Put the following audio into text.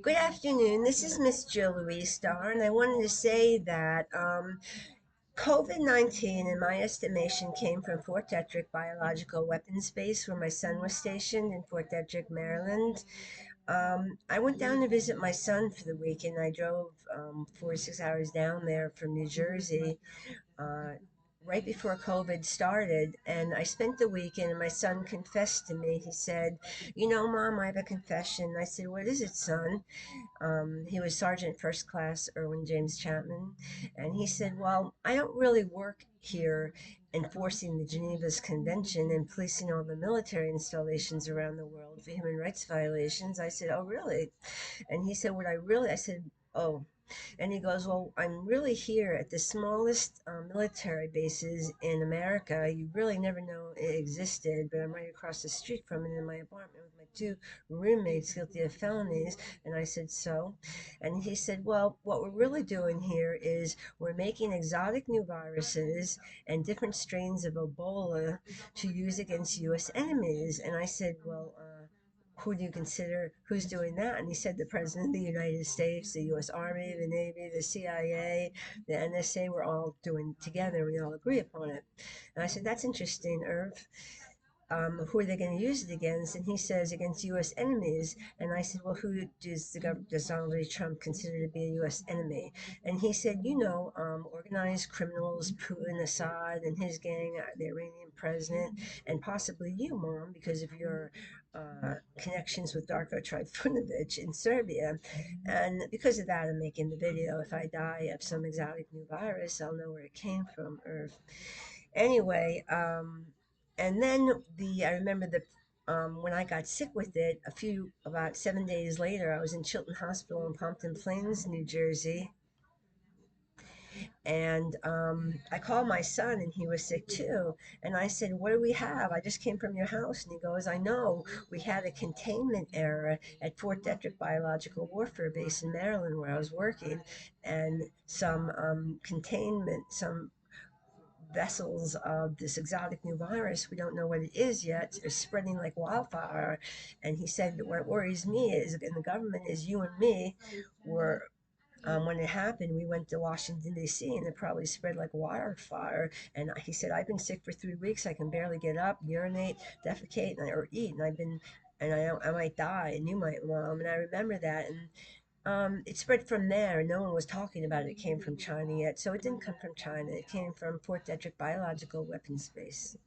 Good afternoon. This is Miss Jill Louise Starr, and I wanted to say that COVID 19, in my estimation, came from Fort Detrick Biological Weapons Base, where my son was stationed in Fort Detrick, Maryland. I went down to visit my son for the weekend. I drove 4 or 6 hours down there from New Jersey uh, right before COVID started, and I spent the weekend. And my son confessed to me. He said, "You know, Mom, I have a confession." I said, "What is it, son?" He was Sergeant First Class Erwin James Chapman, and he said, "Well, I don't really work here enforcing the Geneva's Convention and policing all the military installations around the world for human rights violations." I said, "Oh, really?" And he said, "What I really," I said, "Oh." And he goes, "Well, I'm really here at the smallest military bases in America. You really never know it existed, but I'm right across the street from it in my apartment with my two roommates guilty of felonies." And I said, "So?" And he said, "Well, what we're really doing here is we're making exotic new viruses and different strains of Ebola to use against U.S. enemies." And I said, "Well, who do you consider who's doing that?" And he said, "The President of the United States, the U.S. Army, the Navy, the CIA, the NSA, we're all doing it together. We all agree upon it." And I said, "That's interesting, Irv. Who are they going to use it against?" And he says, "Against U.S. enemies." And I said, "Well, who does Donald J. Trump consider to be a U.S. enemy?" And he said, "Organized criminals, Putin, Assad, and his gang, the Iranian president, and possibly you, Mom, because of your connections with Darko Trifunovic in Serbia. And because of that, I'm making the video. If I die of some exotic new virus, I'll know where it came from." Or anyway, and then I remember when I got sick with it, about 7 days later, I was in Chilton Hospital in Pompton Plains, New Jersey, and I called my son, and he was sick too. And I said, "What do we have? I just came from your house." And he goes, "I know. We had a containment error at Fort Detrick Biological Warfare Base in Maryland, where I was working, and some vessels of this exotic new virus. We don't know what it is yet. It's spreading like wildfire." And he said, "What worries me is, in the government, is you and me were." When it happened, we went to Washington, D.C., and it probably spread like wildfire. And he said, "I've been sick for 3 weeks. I can barely get up, urinate, defecate, or eat. And I might die, and you might, Mom." And I remember that. And it spread from there, and no one was talking about it came from China yet. So it didn't come from China. It came from Fort Detrick Biological Weapons Base.